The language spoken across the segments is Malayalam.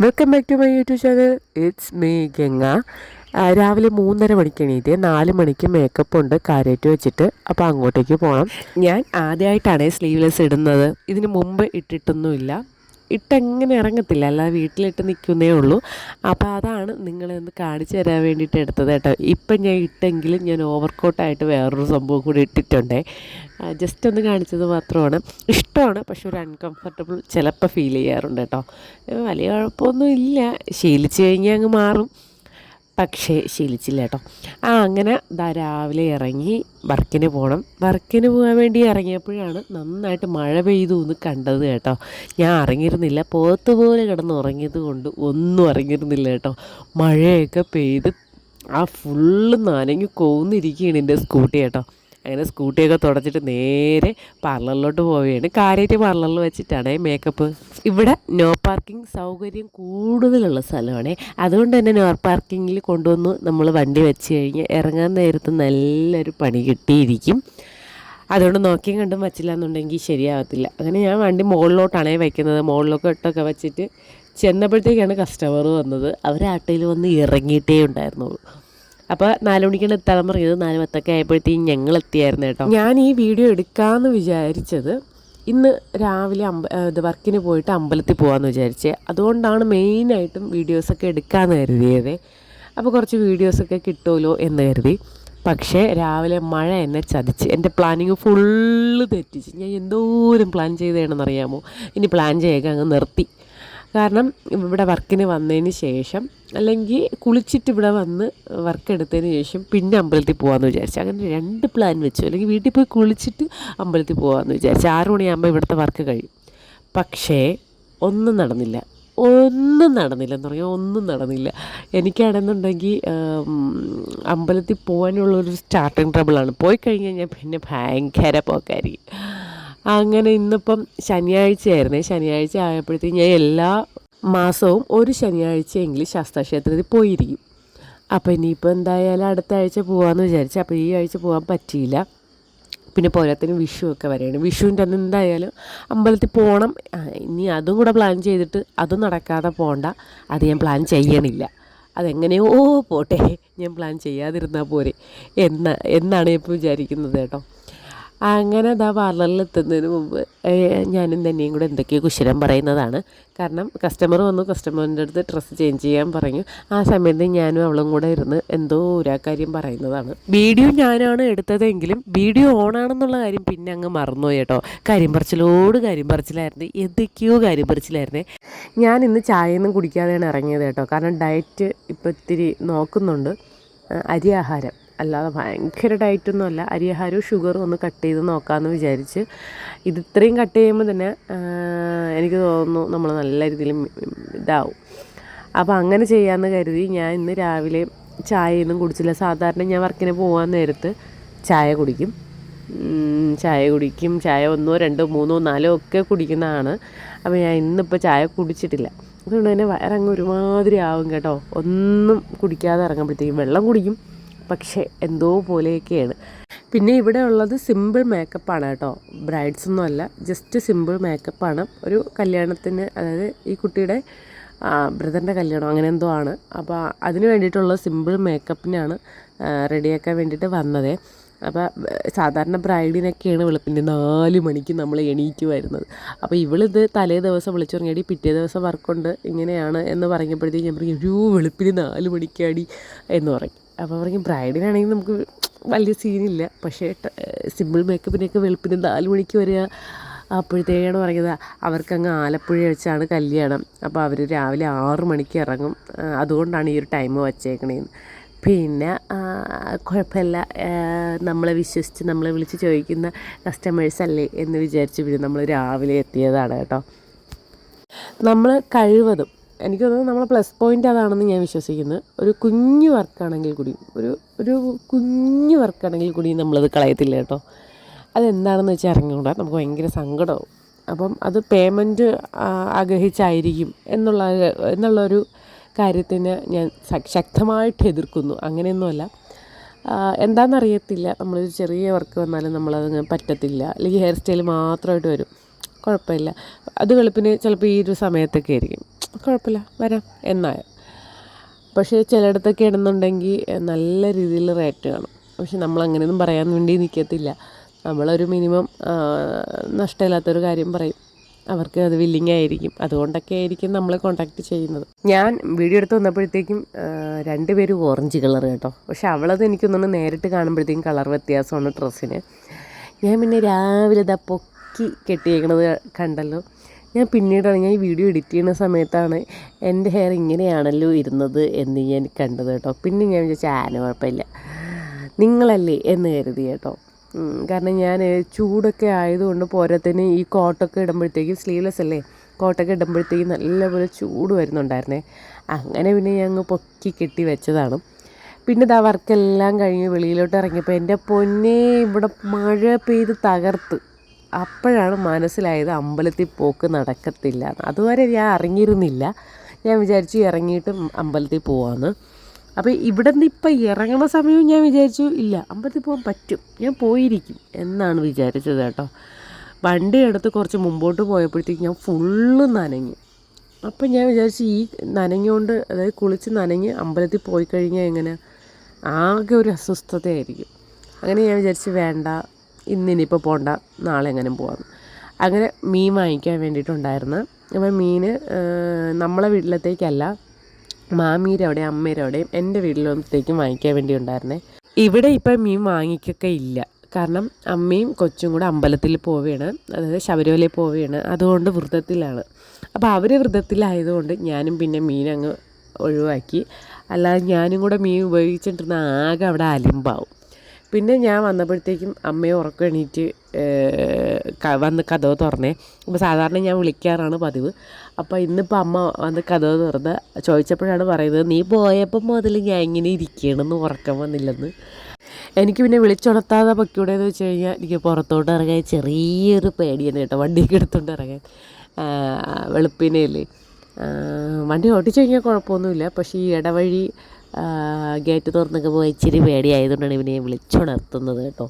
Welcome back to my YouTube channel. It's me Ganga. രാവിലെ 3:30 മണിക്ക് എണീറ്റ് 4 മണിക്ക് മേക്കപ്പ് ഉണ്ട് കാര്യമായിട്ട് വെച്ചിട്ട്. അപ്പോൾ അങ്ങോട്ടേക്ക് പോകണം. ഞാൻ ആദ്യമായിട്ടാണ് സ്ലീവ്ലെസ് ഇടുന്നത്. ഇതിന് മുമ്പ് ഇട്ടിട്ടൊന്നുമില്ല. ഇട്ടെങ്ങനെ ഇറങ്ങത്തില്ല, അല്ലാതെ വീട്ടിലിട്ട് നിൽക്കുന്നേ ഉള്ളൂ. അപ്പോൾ അതാണ് നിങ്ങളെ ഒന്ന് കാണിച്ചു തരാൻ വേണ്ടിയിട്ട് എടുത്തത് കേട്ടോ. ഇപ്പം ഞാൻ ഇട്ടെങ്കിലും ഞാൻ ഓവർകോട്ടായിട്ട് വേറൊരു സംഭവം കൂടി ഇട്ടിട്ടുണ്ടേ. ജസ്റ്റ് ഒന്ന് കാണിച്ചത് മാത്രമാണ്. ഇഷ്ടമാണ്, പക്ഷെ ഒരു അൺകംഫർട്ടബിൾ ചിലപ്പോൾ ഫീൽ ചെയ്യാറുണ്ട് കേട്ടോ. വലിയ കുഴപ്പമൊന്നും ഇല്ല, ശീലിച്ച് കഴിഞ്ഞാൽ അങ്ങ് മാറും. പക്ഷേ ശീലിച്ചില്ല കേട്ടോ. അങ്ങനെ രാവിലെ ഇറങ്ങി വർക്കിന് പോകണം. വർക്കിന് പോകാൻ വേണ്ടി ഇറങ്ങിയപ്പോഴാണ് നന്നായിട്ട് മഴ പെയ്തു എന്ന് കണ്ടത് കേട്ടോ. ഞാൻ അറിഞ്ഞിരുന്നില്ല, പോത്തുപോലെ കിടന്ന് ഉറങ്ങിയത് കൊണ്ട് ഒന്നും അറിഞ്ഞിരുന്നില്ല കേട്ടോ. മഴയൊക്കെ പെയ്ത് ഫുള്ള് നനഞ്ഞു കൊന്നിരിക്കുകയാണ് എൻ്റെ സ്കൂട്ടി കേട്ടോ. അങ്ങനെ സ്കൂട്ടിയൊക്കെ തുടച്ചിട്ട് നേരെ പാർലറിലോട്ട് പോവുകയാണ്. കാര്യമായിട്ട് പാർലറിൽ വെച്ചിട്ടാണ് മേക്കപ്പ്. ഇവിടെ നോ പാർക്കിംഗ് സൗകര്യം കൂടുതലുള്ള സ്ഥലമാണ്. അതുകൊണ്ട് തന്നെ നോ പാർക്കിങ്ങിൽ കൊണ്ടുവന്ന് നമ്മൾ വണ്ടി വെച്ച് കഴിഞ്ഞ് ഇറങ്ങാൻ നേരത്ത് നല്ലൊരു പണി കിട്ടിയിരിക്കും. അതുകൊണ്ട് നോക്കിയും കണ്ടും വച്ചില്ല എന്നുണ്ടെങ്കിൽ ശരിയാകത്തില്ല. അങ്ങനെ ഞാൻ വണ്ടി മുകളിലോട്ടാണേ വയ്ക്കുന്നത്. മുകളിലോട്ടൊക്കെ വെച്ചിട്ട് ചെന്നപ്പോഴത്തേക്കാണ് കസ്റ്റമർ വന്നത്. അവർ ആട്ടയിൽ വന്ന് ഇറങ്ങിയിട്ടേ ഉണ്ടായിരുന്നുള്ളൂ. അപ്പോൾ 4 മണിക്കാണ് എത്താൻ പറഞ്ഞത്. 4:10 ആയപ്പോഴത്തേക്കും ഞങ്ങൾ എത്തിയായിരുന്നു കേട്ടോ. ഞാൻ ഈ വീഡിയോ എടുക്കാമെന്ന് വിചാരിച്ചത് ഇന്ന് രാവിലെ വർക്കിന് പോയിട്ട് അമ്പലത്തിൽ പോകാമെന്ന് വിചാരിച്ചത്. അതുകൊണ്ടാണ് മെയിനായിട്ടും വീഡിയോസൊക്കെ എടുക്കാമെന്ന് കരുതിയത്. അപ്പോൾ കുറച്ച് വീഡിയോസൊക്കെ കിട്ടുമല്ലോ എന്ന് കരുതി. പക്ഷേ രാവിലെ മഴ എന്നെ ചതിച്ച് എൻ്റെ പ്ലാനിങ് ഫുള്ള് തെറ്റിച്ച്. ഞാൻ എന്തോരം പ്ലാൻ ചെയ്തതാണെന്നറിയാമോ. ഇനി പ്ലാൻ ചെയ്യുക അങ്ങ് നിർത്തി. കാരണം ഇവിടെ വർക്കിന് വന്നതിന് ശേഷം, അല്ലെങ്കിൽ കുളിച്ചിട്ട് ഇവിടെ വന്ന് വർക്ക് എടുത്തതിന് ശേഷം പിന്നെ അമ്പലത്തിൽ പോകാമെന്ന് വിചാരിച്ചു. അങ്ങനെ 2 പ്ലാൻ വെച്ചു. അല്ലെങ്കിൽ വീട്ടിൽ പോയി കുളിച്ചിട്ട് അമ്പലത്തിൽ പോകാമെന്ന് വിചാരിച്ചു. 6 മണിയാകുമ്പോൾ ഇവിടുത്തെ വർക്ക് കഴിയും. പക്ഷേ ഒന്നും നടന്നില്ല എന്ന് പറഞ്ഞാൽ ഒന്നും നടന്നില്ല. എനിക്കാണെന്നുണ്ടെങ്കിൽ അമ്പലത്തിൽ പോകാനുള്ളൊരു സ്റ്റാർട്ടിങ് ട്രബിളാണ്. പോയി കഴിഞ്ഞ് കഴിഞ്ഞാൽ പിന്നെ ഭയങ്കര പോക്കായിരിക്കും. അങ്ങനെ ഇന്നിപ്പം ശനിയാഴ്ചയായിരുന്നേ. ശനിയാഴ്ച ആയപ്പോഴത്തേക്കും ഞാൻ എല്ലാ മാസവും ഒരു ശനിയാഴ്ചയെങ്കിലും ശാസ്താക്ഷേത്രത്തിൽ പോയിരിക്കും. അപ്പോൾ ഇനിയിപ്പോൾ എന്തായാലും അടുത്ത ആഴ്ച പോകാമെന്ന് വിചാരിച്ചു. അപ്പോൾ ഈ ആഴ്ച പോകാൻ പറ്റിയില്ല. പിന്നെ പോരാത്തിന് വിഷുവൊക്കെ വരെയാണ്. വിഷുവിൻ്റെ അന്ന് എന്തായാലും അമ്പലത്തിൽ പോകണം. ഇനി അതും കൂടെ പ്ലാൻ ചെയ്തിട്ട് അതും നടക്കാതെ പോകണ്ട. അത് ഞാൻ പ്ലാൻ ചെയ്യണില്ല. അതെങ്ങനെയോ പോട്ടെ, ഞാൻ പ്ലാൻ ചെയ്യാതിരുന്നാൽ പോരെ എന്നാണ് ഇപ്പോൾ വിചാരിക്കുന്നത് കേട്ടോ. അങ്ങനെ പാർലറിൽ എത്തുന്നതിന് മുമ്പ് ഞാനും തന്നെയും കൂടെ എന്തൊക്കെയോ കുശലം പറയുന്നതാണ്. കാരണം കസ്റ്റമർ വന്നു, കസ്റ്റമറിൻ്റെ അടുത്ത് ഡ്രസ്സ് ചേഞ്ച് ചെയ്യാൻ പറഞ്ഞു. ആ സമയത്ത് ഞാനും അവളും കൂടെ ഇരുന്ന് എന്തോ ഒരാ കാര്യം പറയുന്നതാണ്. വീഡിയോ ഞാനാണ് എടുത്തതെങ്കിലും വീഡിയോ ഓണാണെന്നുള്ള കാര്യം പിന്നെ അങ്ങ് മറന്നുപോയി കേട്ടോ. കാര്യം പറച്ചിലായിരുന്നു, എന്തൊക്കെയോ കാര്യം പറച്ചിലായിരുന്നേ. ഞാൻ ഇന്ന് ചായയൊന്നും കുടിക്കാതെയാണ് ഇറങ്ങിയത് കേട്ടോ. കാരണം ഡയറ്റ് ഇപ്പോൾ ഇത്തിരി നോക്കുന്നുണ്ട്. അരി ആഹാരം അല്ലാതെ ഭയങ്കര ഡയറ്റൊന്നുമല്ല. അരിയാഹാരവും ഷുഗറും ഒന്ന് കട്ട് ചെയ്ത് നോക്കാമെന്ന് വിചാരിച്ച്. ഇത്രയും കട്ട് ചെയ്യുമ്പോൾ തന്നെ എനിക്ക് തോന്നുന്നു നമ്മൾ നല്ല രീതിയിൽ ഇതാവും. അപ്പോൾ അങ്ങനെ ചെയ്യാമെന്ന് കരുതി ഞാൻ ഇന്ന് രാവിലെ ചായയൊന്നും കുടിച്ചില്ല. സാധാരണ ഞാൻ വർക്കിന് പോകാൻ നേരത്ത് ചായ കുടിക്കും. ചായ 1, 2, 3, 4 ഒക്കെ കുടിക്കുന്നതാണ്. അപ്പോൾ ഞാൻ ഇന്നിപ്പോൾ ചായ കുടിച്ചിട്ടില്ല. അതുകൊണ്ട് തന്നെ വയറങ്ങ് ഒരുമാതിരി ആവും കേട്ടോ. ഒന്നും കുടിക്കാതെ ഇറങ്ങുമ്പോഴത്തേക്കും വെള്ളം കുടിക്കും, പക്ഷേ എന്തോ പോലെയൊക്കെയാണ്. പിന്നെ ഇവിടെ ഉള്ളത് സിമ്പിൾ മേക്കപ്പാണ് കേട്ടോ. ബ്രൈഡ്സൊന്നും അല്ല, ജസ്റ്റ് സിമ്പിൾ മേക്കപ്പാണ്. ഒരു കല്യാണത്തിന്, അതായത് ഈ കുട്ടിയുടെ ബ്രദറിൻ്റെ കല്യാണം അങ്ങനെ എന്തോ ആണ്. അപ്പോൾ അതിന് വേണ്ടിയിട്ടുള്ള സിമ്പിൾ മേക്കപ്പിനാണ് റെഡിയാക്കാൻ വേണ്ടിയിട്ട് വന്നത്. അപ്പോൾ സാധാരണ ബ്രൈഡിനൊക്കെയാണ് വെളുപ്പിൻ്റെ 4 മണിക്ക് നമ്മൾ എണീറ്റ് വരുന്നത്. അപ്പോൾ ഇവളിത് തലേ ദിവസം വിളിച്ചുറങ്ങിയാടി പിറ്റേ ദിവസം വർക്കുണ്ട് ഇങ്ങനെയാണ് എന്ന് പറഞ്ഞപ്പോഴത്തേക്ക് ഞാൻ പറയും, ഒരു വെളുപ്പിന് 4 മണിക്കാടി എന്ന് പറയും. അപ്പോൾ പറയും ബ്രൈഡിനാണെങ്കിൽ നമുക്ക് വലിയ സീനില്ല, പക്ഷേ സിമ്പിൾ മേക്കപ്പിനൊക്കെ വെളുപ്പിന് 4 മണിക്ക് വരിക. അപ്പോഴത്തേക്കാണ് പറയുന്നത് അവർക്കങ്ങ് ആലപ്പുഴ വെച്ചാണ് കല്യാണം. അപ്പോൾ അവർ രാവിലെ 6 മണിക്ക് ഇറങ്ങും. അതുകൊണ്ടാണ് ഈ ഒരു ടൈം വച്ചേക്കണേന്ന്. പിന്നെ കുഴപ്പമില്ല, നമ്മളെ വിശ്വസിച്ച് നമ്മളെ വിളിച്ച് ചോദിക്കുന്ന കസ്റ്റമേഴ്സ് അല്ലേ എന്ന് വിചാരിച്ച് പിന്നെ നമ്മൾ രാവിലെ എത്തിയതാണ് കേട്ടോ. നമ്മൾ കഴിവതും, എനിക്ക് തോന്നുന്നു നമ്മളെ പ്ലസ് പോയിൻ്റ് അതാണെന്ന് ഞാൻ വിശ്വസിക്കുന്നത്. ഒരു കുഞ്ഞു വർക്കാണെങ്കിൽ കൂടി നമ്മളത് കളയത്തില്ല കേട്ടോ. അതെന്താണെന്ന് വെച്ചാൽ ഇറങ്ങിക്കൂടാ, നമുക്ക് ഭയങ്കര സങ്കടമാവും. അപ്പം അത് പേയ്മെൻറ്റ് ആഗ്രഹിച്ചായിരിക്കും എന്നുള്ളൊരു കാര്യത്തിന് ഞാൻ ശക്തമായിട്ട് എതിർക്കുന്നു. അങ്ങനെയൊന്നുമല്ല, എന്താണെന്നറിയത്തില്ല, നമ്മളൊരു ചെറിയ വർക്ക് വന്നാലും നമ്മളതങ്ങ് പറ്റത്തില്ല. അല്ലെങ്കിൽ ഹെയർ സ്റ്റൈൽ മാത്രമായിട്ട് വരും, കുഴപ്പമില്ല. അത് വെളുപ്പിന് ചിലപ്പോൾ ഈ ഒരു സമയത്തൊക്കെ ആയിരിക്കും. കുഴപ്പമില്ല വരാം എന്നായ. പക്ഷേ ചിലയിടത്തൊക്കെ ഇടുന്നുണ്ടെങ്കിൽ നല്ല രീതിയിൽ റേറ്റ് കാണും. പക്ഷെ നമ്മളങ്ങനെയൊന്നും പറയാൻ വേണ്ടി നിൽക്കത്തില്ല. നമ്മളൊരു മിനിമം നഷ്ടമില്ലാത്തൊരു കാര്യം പറയും. അവർക്ക് അത് വില്ലിങ് ആയിരിക്കും. അതുകൊണ്ടൊക്കെ ആയിരിക്കും നമ്മളെ കോൺടാക്റ്റ് ചെയ്യുന്നത്. ഞാൻ വീഡിയോ എടുത്ത് വന്നപ്പോഴത്തേക്കും 2 പേരും ഓറഞ്ച് കളർ കേട്ടോ. പക്ഷെ അവളത് എനിക്കൊന്നും നേരിട്ട് കാണുമ്പോഴത്തേക്കും കളർ വ്യത്യാസമാണ് ഡ്രസ്സിന്. ഞാൻ പിന്നെ രാവിലെ ഇതാ പൊക്കി കെട്ടിയേക്കണത് കണ്ടല്ലോ. ഞാൻ പിന്നീടാണ് ഞാൻ ഈ വീഡിയോ എഡിറ്റ് ചെയ്യുന്ന സമയത്താണ് എൻ്റെ ഹെയർ ഇങ്ങനെയാണല്ലോ ഇരുന്നത് എന്ന് ഞാൻ കണ്ടത് കേട്ടോ. പിന്നെ ഞാൻ വിചാരിച്ചു കുഴപ്പമില്ല നിങ്ങളല്ലേ എന്ന് കരുതി കേട്ടോ. കാരണം ഞാൻ ചൂടൊക്കെ ആയതുകൊണ്ട് പോരാത്തതിന് ഈ കോട്ടൊക്കെ ഇടുമ്പോഴത്തേക്കും സ്ലീവ്ലെസ് അല്ലേ, കോട്ടൊക്കെ ഇടുമ്പോഴത്തേക്കും നല്ലപോലെ ചൂട് വരുന്നുണ്ടായിരുന്നേ. അങ്ങനെ പിന്നെ ഞാൻ അങ്ങ് പൊക്കി കെട്ടി വെച്ചതാണ്. പിന്നെ ഇതാ വർക്കെല്ലാം കഴിഞ്ഞ് വെളിയിലോട്ട് ഇറങ്ങിയപ്പോൾ എൻ്റെ പൊന്നേ ഇവിടെ മഴ പെയ്ത് തകർത്ത്. അപ്പോഴാണ് മനസ്സിലായത് അമ്പലത്തിൽ പോക്ക് നടക്കത്തില്ല. അതുവരെ ഞാൻ അറിഞ്ഞിരുന്നില്ല. ഞാൻ വിചാരിച്ചു ഇറങ്ങിയിട്ട് അമ്പലത്തിൽ പോവാമെന്ന്. അപ്പോൾ ഇവിടെ നിന്ന് ഇപ്പം ഇറങ്ങുന്ന സമയവും ഞാൻ വിചാരിച്ചു ഇല്ല അമ്പലത്തിൽ പോകാൻ പറ്റും, ഞാൻ പോയിരിക്കും എന്നാണ് വിചാരിച്ചത് കേട്ടോ. വണ്ടി എടുത്ത് കുറച്ച് മുമ്പോട്ട് പോയപ്പോഴത്തേക്ക് ഞാൻ ഫുള്ള് നനഞ്ഞു. അപ്പം ഞാൻ വിചാരിച്ചു ഈ നനഞ്ഞുകൊണ്ട്, അതായത് കുളിച്ച് നനഞ്ഞ് അമ്പലത്തിൽ പോയി കഴിഞ്ഞാൽ എങ്ങനെ ആകെ ഒരു അസ്വസ്ഥതയായിരിക്കും. അങ്ങനെ ഞാൻ വിചാരിച്ചു വേണ്ട, ഇന്നിനിപ്പോൾ പോകണ്ട, നാളെ എങ്ങനെ പോകാമെന്ന്. അങ്ങനെ മീൻ വാങ്ങിക്കാൻ വേണ്ടിയിട്ടുണ്ടായിരുന്നു. അപ്പോൾ മീൻ നമ്മളെ വീട്ടിലത്തേക്കല്ല, മാമീരെ അവിടെ അമ്മേരെ അവിടെയും എൻ്റെ വീട്ടിലത്തേക്കും വാങ്ങിക്കാൻ വേണ്ടി ഉണ്ടായിരുന്നേ. ഇവിടെ ഇപ്പം മീൻ വാങ്ങിക്കൊക്കെ ഇല്ല. കാരണം അമ്മയും കൊച്ചും കൂടെ അമ്പലത്തിൽ പോവുകയാണ്, അതായത് ശബരിമലയിൽ പോവുകയാണ്. അതുകൊണ്ട് വ്രതത്തിലാണ്. അപ്പോൾ അവർ വ്രതത്തിലായതുകൊണ്ട് ഞാനും പിന്നെ മീനങ്ങ് ഒഴിവാക്കി. അല്ലാതെ ഞാനും കൂടെ മീൻ ഉപയോഗിച്ചിട്ടിരുന്ന ആകെ അവിടെ അലിമ്പാവും. പിന്നെ ഞാൻ വന്നപ്പോഴത്തേക്കും അമ്മയെ ഉറക്കം എണീറ്റ് വന്ന് കതവ് തുറന്നേ. അപ്പോൾ സാധാരണ ഞാൻ വിളിക്കാറാണ് പതിവ്. അപ്പോൾ ഇന്നിപ്പോൾ അമ്മ വന്ന് കതവ് തുറന്ന് ചോദിച്ചപ്പോഴാണ് പറയുന്നത് നീ പോയപ്പോൾ മുതൽ ഞാൻ ഇങ്ങനെ ഇരിക്കണമെന്ന്, ഉറക്കം വന്നില്ലെന്ന്. എനിക്ക് പിന്നെ വിളിച്ചുണർത്താതെ പൊക്കിവിടെയെന്ന് വെച്ച് കഴിഞ്ഞാൽ എനിക്ക് പുറത്തോട്ട് ഇറങ്ങാൻ ചെറിയൊരു പേടിയാണ് കേട്ടോ, വണ്ടിയൊക്കെ എടുത്തുകൊണ്ട് ഇറങ്ങാൻ. വെളുപ്പിനെയല്ലേ, വണ്ടി ഓടിച്ചു കഴിഞ്ഞാൽ കുഴപ്പമൊന്നുമില്ല. പക്ഷേ ഈ ഇടവഴി ഗേറ്റ് തുറന്നൊക്കെ പോയി ഇച്ചിരി പേടിയായതുകൊണ്ടാണ് ഇവനെ വിളിച്ചുണർത്തുന്നത് കേട്ടോ.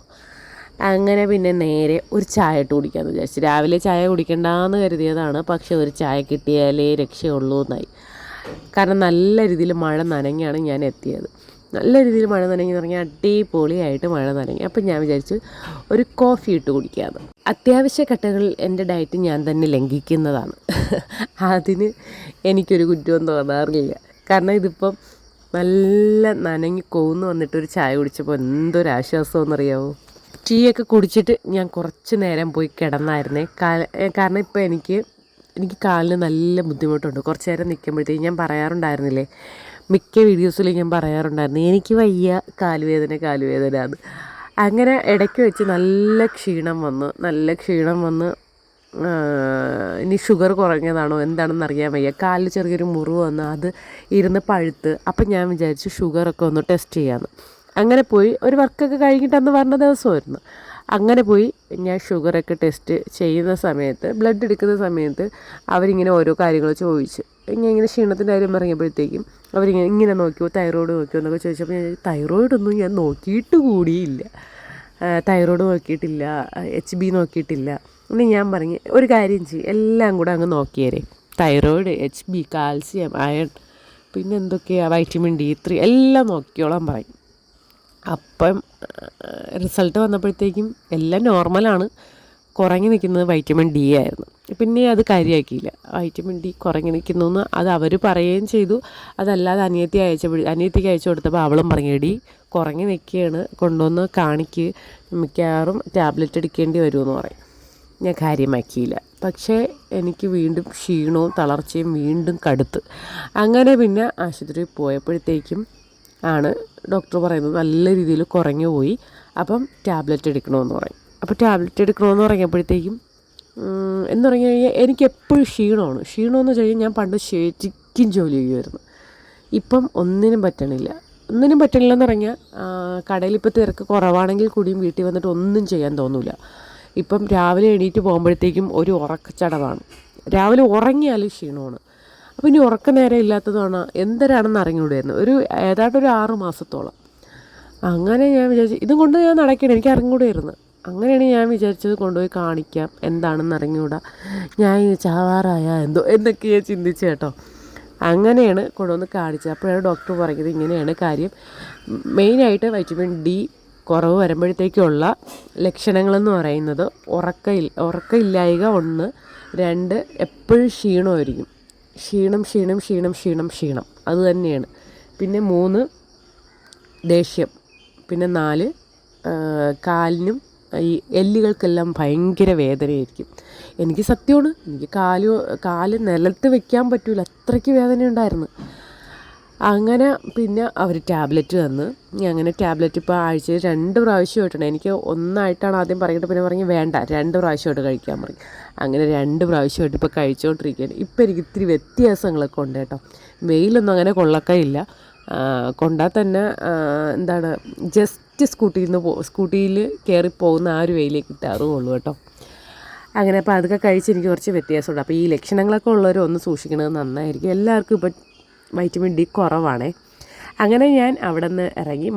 അങ്ങനെ പിന്നെ നേരെ ഒരു ചായ ഇട്ട് കുടിക്കാമെന്ന് വിചാരിച്ചു. രാവിലെ ചായ കുടിക്കണ്ടെന്ന് കരുതിയതാണ്, പക്ഷേ ഒരു ചായ കിട്ടിയാലേ രക്ഷയുള്ളൂ എന്നായി. കാരണം നല്ല രീതിയിൽ മഴ നനഞ്ഞാണ് ഞാൻ എത്തിയത്. നല്ല രീതിയിൽ മഴ നനഞ്ഞെന്ന് പറഞ്ഞാൽ അടിപൊളിയായിട്ട് മഴ നനഞ്ഞു. അപ്പം ഞാൻ വിചാരിച്ചു ഒരു കോഫി ഇട്ട് കുടിക്കാമെന്ന്. അത്യാവശ്യ ഘട്ടങ്ങളിൽ എൻ്റെ ഡയറ്റ് ഞാൻ തന്നെ ലംഘിക്കുന്നതാണ്. അതിന് എനിക്കൊരു കുറ്റവും തോന്നാറില്ല. കാരണം ഇതിപ്പം നല്ല നനഞ്ഞ് കൊവുന്ന് വന്നിട്ടൊരു ചായ കുടിച്ചപ്പോൾ എന്തൊരാശ്വാസമെന്നറിയാമോ. ടീയൊക്കെ കുടിച്ചിട്ട് ഞാൻ കുറച്ച് നേരം പോയി കിടന്നായിരുന്നേ. കാരണം ഇപ്പോൾ എനിക്ക് കാലിന് നല്ല ബുദ്ധിമുട്ടുണ്ട്. കുറച്ച് നേരം നിൽക്കുമ്പോഴത്തേക്കും ഞാൻ പറയാറുണ്ടായിരുന്നില്ലേ, മിക്ക വീഡിയോസിലും ഞാൻ പറയാറുണ്ടായിരുന്നു എനിക്ക് വയ്യ, കാലുവേദന അത്. അങ്ങനെ ഇടയ്ക്ക് വെച്ച് നല്ല ക്ഷീണം വന്ന് ഇനി ഷുഗർ കുറഞ്ഞതാണോ എന്താണെന്ന് അറിയാൻ വയ്യ. കാലിൽ ചെറിയൊരു മുറിവ് വന്ന് അത് ഇരുന്ന് പഴുത്ത്. അപ്പം ഞാൻ വിചാരിച്ചു ഷുഗറൊക്കെ ഒന്ന് ടെസ്റ്റ് ചെയ്യാമെന്ന്. അങ്ങനെ പോയി ഒരു വർക്കൊക്കെ കഴിഞ്ഞിട്ട് അന്ന് പറഞ്ഞ ദിവസമായിരുന്നു. അങ്ങനെ പോയി ഞാൻ ഷുഗറൊക്കെ ടെസ്റ്റ് ചെയ്യുന്ന സമയത്ത്, ബ്ലഡ് എടുക്കുന്ന സമയത്ത് അവരിങ്ങനെ ഓരോ കാര്യങ്ങൾ ചോദിച്ചു. ഇങ്ങനെ ക്ഷീണത്തിൻ്റെ കാര്യം പറഞ്ഞപ്പോഴത്തേക്കും അവരിങ്ങനെ നോക്കിയോ, തൈറോയ്ഡ് നോക്കിയോ എന്നൊക്കെ ചോദിച്ചപ്പോൾ ഞാൻ തൈറോയ്ഡൊന്നും ഞാൻ നോക്കിയിട്ട് കൂടിയില്ല, തൈറോയ്ഡ് നോക്കിയിട്ടില്ല, HB നോക്കിയിട്ടില്ല. ഇനി ഞാൻ പറഞ്ഞു ഒരു കാര്യം ചെയ്യും, എല്ലാം കൂടെ അങ്ങ് നോക്കിയേരെ, തൈറോയ്ഡ്, HB, കാൽസ്യം, അയൺ, പിന്നെ എന്തൊക്കെയാണ് വൈറ്റമിൻ D3 എല്ലാം നോക്കിയോളാൻ പറയും. അപ്പം റിസൾട്ട് വന്നപ്പോഴത്തേക്കും എല്ലാം നോർമലാണ്. കുറഞ്ഞു നിൽക്കുന്നത് വൈറ്റമിൻ D ആയിരുന്നു. പിന്നെ അത് കാര്യമാക്കിയില്ല, വൈറ്റമിൻ D കുറഞ്ഞു നിൽക്കുന്നു എന്ന് അത് അവർ പറയുകയും ചെയ്തു. അതല്ലാതെ അനിയത്തിക്ക് അയച്ചു കൊടുത്തപ്പോൾ അവളും പറഞ്ഞു എടി കുറഞ്ഞു നിൽക്കുകയാണ്, കൊണ്ടുവന്ന് കാണിക്ക്, മിക്കവാറും ടാബ്ലറ്റ് എടുക്കേണ്ടി വരുമെന്ന് പറയും. ഞാൻ കാര്യമാക്കിയില്ല. പക്ഷേ എനിക്ക് വീണ്ടും ക്ഷീണവും തളർച്ചയും വീണ്ടും കടുത്ത്. അങ്ങനെ പിന്നെ ആശുപത്രിയിൽ പോയപ്പോഴത്തേക്കും ആണ് ഡോക്ടർ പറയുന്നത് നല്ല രീതിയിൽ കുറഞ്ഞു പോയി, അപ്പം ടാബ്ലറ്റ് എടുക്കണമെന്ന് പറയും. അപ്പോൾ ടാബ്ലറ്റ് എടുക്കണമെന്ന് പറഞ്ഞപ്പോഴത്തേക്കും എന്ന് പറഞ്ഞു കഴിഞ്ഞാൽ എനിക്ക് എപ്പോഴും ക്ഷീണമെന്ന് വെച്ച് കഴിഞ്ഞാൽ ഞാൻ പണ്ട് ശരിക്കും ജോലി ചെയ്യുമായിരുന്നു. ഇപ്പം ഒന്നിനും പറ്റണില്ലെന്ന് പറഞ്ഞാൽ കടയിൽ ഇപ്പോൾ തിരക്ക് കുറവാണെങ്കിൽ കൂടിയും വീട്ടിൽ വന്നിട്ട് ഒന്നും ചെയ്യാൻ തോന്നില്ല. ഇപ്പം രാവിലെ എണീറ്റ് പോകുമ്പോഴത്തേക്കും ഒരു ഉറക്കച്ചടവാണ്. രാവിലെ ഉറങ്ങിയാലും ക്ഷീണമാണ്. അപ്പോൾ ഇനി ഉറക്ക നേരം ഇല്ലാത്തതാണ് എന്തരാണെന്ന് അറിഞ്ഞുകൂടായിരുന്നു ഏതാണ്ടൊരു 6 മാസത്തോളം. അങ്ങനെ ഞാൻ വിചാരിച്ചു ഇതും കൊണ്ട് ഞാൻ നടക്കണം, എനിക്ക് അറിഞ്ഞുകൂടായിരുന്നു. അങ്ങനെയാണ് ഞാൻ വിചാരിച്ചത് കൊണ്ടുപോയി കാണിക്കാം, എന്താണെന്ന് അറിഞ്ഞുകൂടാ, ഞാൻ ചാവാറായ എന്തോ എന്നൊക്കെ ഞാൻ ചിന്തിച്ചു കേട്ടോ. അങ്ങനെയാണ് കൊണ്ടുവന്ന് കാണിച്ചത്. അപ്പോഴാണ് ഡോക്ടർ പറയുന്നത് ഇങ്ങനെയാണ് കാര്യം. മെയിനായിട്ട് വൈറ്റമിൻ ഡി കുറവ് വരുമ്പോഴത്തേക്കുള്ള ലക്ഷണങ്ങളെന്ന് പറയുന്നത് ഉറക്കമില്ലായ്ക 1, 2 എപ്പോഴും ക്ഷീണമായിരിക്കും. ക്ഷീണം അത് തന്നെയാണ്. പിന്നെ 3 ദേഷ്യം. പിന്നെ 4 കാലിനും ഈ എല്ലുകൾക്കെല്ലാം ഭയങ്കര വേദനയായിരിക്കും. എനിക്ക് സത്യമാണ്, എനിക്ക് കാല് നിലത്ത് വെക്കാൻ പറ്റൂല, അത്രയ്ക്ക് വേദനയുണ്ടായിരുന്നു. അങ്ങനെ പിന്നെ അവർ ടാബ്ലറ്റ് തന്ന്. അങ്ങനെ ടാബ്ലറ്റ് ഇപ്പോൾ ആഴ്ചയിൽ 2 പ്രാവശ്യമായിട്ടാണ്. എനിക്ക് ഒന്നായിട്ടാണ് ആദ്യം പറഞ്ഞിട്ട് പിന്നെ പറഞ്ഞ് വേണ്ട 2 പ്രാവശ്യമായിട്ട് കഴിക്കാൻ പറയും. അങ്ങനെ 2 പ്രാവശ്യമായിട്ട് ഇപ്പോൾ കഴിച്ചുകൊണ്ടിരിക്കുകയാണ്. ഇപ്പോൾ എനിക്ക് ഇത്തിരി വ്യത്യാസങ്ങളൊക്കെ ഉണ്ട് കേട്ടോ. വെയിലൊന്നും അങ്ങനെ കൊള്ളക്കയില്ല. കൊണ്ടാൽ തന്നെ എന്താണ് ജസ്റ്റ് സ്കൂട്ടിയിൽ കയറിപ്പോകുന്ന ആ ഒരു വെയിലേ കിട്ടാറുള്ളൂ കേട്ടോ. അങ്ങനെ അപ്പോൾ അതൊക്കെ കഴിച്ച് എനിക്ക് കുറച്ച് വ്യത്യാസമുണ്ട്. അപ്പോൾ ഈ ലക്ഷണങ്ങളൊക്കെ ഉള്ളവർ ഒന്ന് സൂക്ഷിക്കണത് നന്നായിരിക്കും. എല്ലാവർക്കും ഇപ്പോൾ വൈറ്റമിൻ ഡി കുറവാണേ. അങ്ങനെ ഞാൻ അവിടെ നിന്ന് ഇറങ്ങി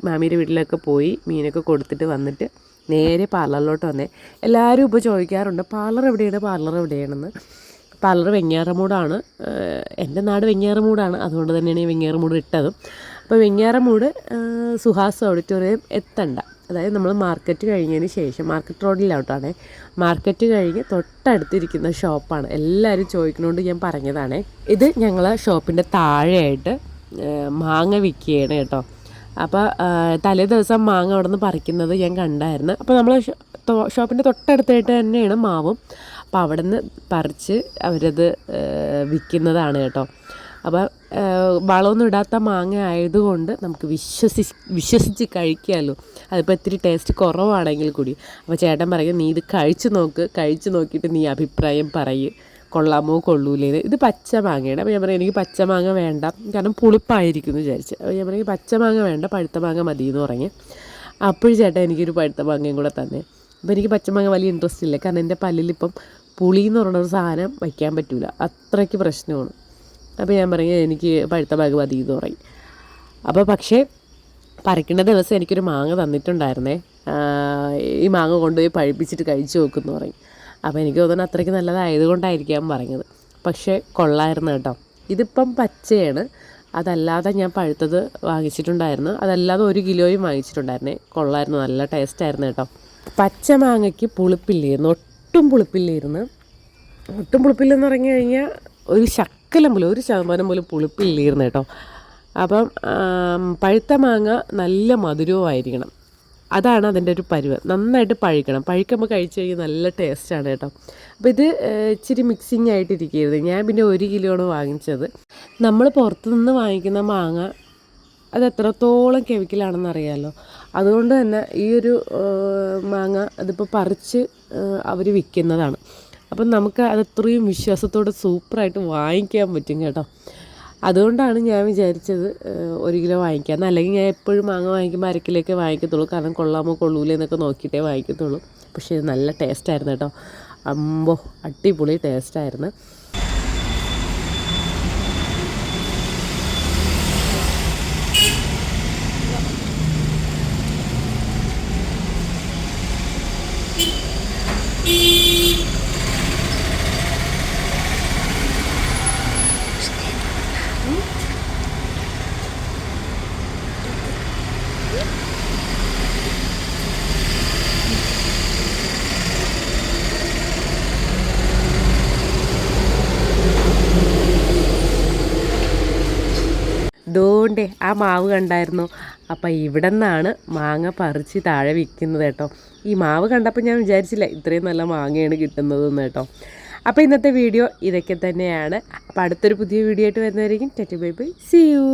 മാമിയുടെ വീട്ടിലൊക്കെ പോയി മീനൊക്കെ കൊടുത്തിട്ട് വന്നിട്ട് നേരെ പാർലറിലോട്ട് വന്നേ. എല്ലാവരും ഇപ്പോൾ ചോദിക്കാറുണ്ട് പാർലർ എവിടെയാണെന്ന്. പാർലർ വെഞ്ഞാറമൂടാണ്. എൻ്റെ നാട് വെഞ്ഞാറമൂടാണ്, അതുകൊണ്ട് തന്നെയാണ് ഈ വെഞ്ഞാറമൂട് ഇട്ടതും. അപ്പോൾ വെഞ്ഞാറമൂട് സുഹാസ് ഓഡിറ്റോറിയം എത്തണ്ട, അതായത് നമ്മൾ മാർക്കറ്റ് കഴിഞ്ഞതിന് ശേഷം മാർക്കറ്റ് റോഡിലോട്ടാണ്. മാർക്കറ്റ് കഴിഞ്ഞ് തൊട്ടടുത്തിരിക്കുന്ന ഷോപ്പാണ്. എല്ലാവരും ചോദിക്കുന്നതുകൊണ്ട് ഞാൻ പറഞ്ഞതാണേ. ഇത് ഞങ്ങൾ ഷോപ്പിൻ്റെ താഴെയായിട്ട് മാങ്ങ വിൽക്കുകയാണ് കേട്ടോ. അപ്പോൾ തലേ ദിവസം മാങ്ങ അവിടെ നിന്ന് പറിക്കുന്നത് ഞാൻ കണ്ടായിരുന്നു. അപ്പോൾ നമ്മൾ ഷോപ്പിൻ്റെ തൊട്ടടുത്തായിട്ട് തന്നെയാണ് മാവും. അപ്പോൾ അവിടെ നിന്ന് പറിച്ച് അവരത് വിൽക്കുന്നതാണ് കേട്ടോ. അപ്പോൾ വളമൊന്നും ഇടാത്ത മാങ്ങ ആയതുകൊണ്ട് നമുക്ക് വിശ്വസിച്ച് കഴിക്കാമല്ലോ. അതിപ്പോൾ ഇത്തിരി ടേസ്റ്റ് കുറവാണെങ്കിൽ കൂടി. അപ്പോൾ ചേട്ടൻ പറയും നീ ഇത് കഴിച്ച് നോക്കിയിട്ട് നീ അഭിപ്രായം പറയ്, കൊള്ളാമോ കൊള്ളൂലേന്ന്. ഇത് പച്ച മാങ്ങയാണ്. അപ്പോൾ ഞാൻ പറയും എനിക്ക് പച്ച മാങ്ങ വേണ്ട, കാരണം പുളിപ്പായിരിക്കും എന്ന് വിചാരിച്ച്. അപ്പോൾ ഞാൻ പറയും പച്ച മാങ്ങ വേണ്ട, പഴുത്ത മാങ്ങ മതി എന്ന് പറഞ്ഞ്. അപ്പോഴും ചേട്ടൻ എനിക്കൊരു പഴുത്ത മാങ്ങയും കൂടെ തന്നെ. അപ്പോൾ എനിക്ക് പച്ചമാങ്ങ വലിയ ഇൻട്രസ്റ്റ് ഇല്ല, കാരണം എൻ്റെ പല്ലിലിപ്പം പുളി എന്ന് പറയുന്നൊരു സാധനം വയ്ക്കാൻ പറ്റില്ല, അത്രയ്ക്ക് പ്രശ്നമാണ്. അപ്പോൾ ഞാൻ പറയും എനിക്ക് പഴുത്ത മാങ്ങ മതി എന്ന് പറയും. അപ്പോൾ പക്ഷേ പറിക്കേണ്ട ദിവസം എനിക്കൊരു മാങ്ങ തന്നിട്ടുണ്ടായിരുന്നേ. ഈ മാങ്ങ കൊണ്ടുപോയി പഴുപ്പിച്ചിട്ട് കഴിച്ച് നോക്കുമെന്ന് പറയും. അപ്പോൾ എനിക്ക് തോന്നുന്നു അത്രയ്ക്ക് നല്ലതായതുകൊണ്ടായിരിക്കാം പറഞ്ഞത്. പക്ഷേ കൊള്ളായിരുന്നു കേട്ടോ. ഇതിപ്പം പച്ചയാണ്, അതല്ലാതെ ഞാൻ പഴുത്തത് വാങ്ങിച്ചിട്ടുണ്ടായിരുന്നു. അതല്ലാതെ 1 കിലോയും വാങ്ങിച്ചിട്ടുണ്ടായിരുന്നേ. കൊള്ളായിരുന്നു, നല്ല ടേസ്റ്റായിരുന്നു കേട്ടോ. പച്ച മാങ്ങയ്ക്ക് പുളിപ്പില്ലായിരുന്നു, ഒട്ടും പുളിപ്പില്ലായിരുന്നു. ഒട്ടും പുളിപ്പില്ലെന്ന് പറഞ്ഞു കഴിഞ്ഞാൽ ഒരു ശക്കലം പോലും, 1% പോലും പുളിപ്പില്ലായിരുന്നു കേട്ടോ. അപ്പം പഴുത്ത മാങ്ങ നല്ല മധുരവുമായിരിക്കണം, അതാണ് അതിൻ്റെ ഒരു പരുവ്. നന്നായിട്ട് പഴുക്കണം, പഴുക്കുമ്പോൾ കഴിച്ച് കഴിഞ്ഞാൽ നല്ല ടേസ്റ്റാണ് കേട്ടോ. അപ്പോൾ ഇത് ഇച്ചിരി മിക്സിങ് ആയിട്ടിരിക്കരുത്. ഞാൻ പിന്നെ 1 കിലോയാണ് വാങ്ങിച്ചത്. നമ്മൾ പുറത്തുനിന്ന് വാങ്ങിക്കുന്ന മാങ്ങ അത് എത്രത്തോളം കെമിക്കലാണെന്ന് അറിയാമല്ലോ. അതുകൊണ്ട് തന്നെ ഈ ഒരു മാങ്ങ അതിപ്പോൾ പറിച്ച് അവർ വിൽക്കുന്നതാണ്. അപ്പം നമുക്ക് അതത്രയും വിശ്വാസത്തോടെ സൂപ്പറായിട്ട് വാങ്ങിക്കാൻ പറ്റും കേട്ടോ. അതുകൊണ്ടാണ് ഞാൻ വിചാരിച്ചത് 1 കിലോ വാങ്ങിക്കാമെന്ന്. അല്ലെങ്കിൽ ഞാൻ എപ്പോഴും മാങ്ങ വാങ്ങിക്കുമ്പോൾ 1/2 കിലോയൊക്കെ വാങ്ങിക്കത്തുള്ളൂ, കാരണം കൊള്ളാമോ കൊള്ളൂലേ എന്നൊക്കെ നോക്കിയിട്ടേ വാങ്ങിക്കത്തുള്ളൂ. പക്ഷേ ഇത് നല്ല ടേസ്റ്റായിരുന്നു കേട്ടോ. അമ്പോ അടിപൊളി ടേസ്റ്റായിരുന്നു. ദോണ്ടേ ആ മാവ് കണ്ടായിരുന്നു. അപ്പം ഇവിടെ നിന്നാണ് മാങ്ങ പറിച്ച് താഴെ വിൽക്കുന്നത് കേട്ടോ. ഈ മാവ് കണ്ടപ്പോൾ ഞാൻ വിചാരിച്ചില്ല ഇത്രയും നല്ല മാങ്ങയാണ് കിട്ടുന്നതെന്ന് കേട്ടോ. അപ്പോൾ ഇന്നത്തെ വീഡിയോ ഇതൊക്കെ തന്നെയാണ്. അപ്പോൾ അടുത്തൊരു പുതിയ വീഡിയോ ആയിട്ട് വരുന്നതായിരിക്കും. Tata bye bye, see U.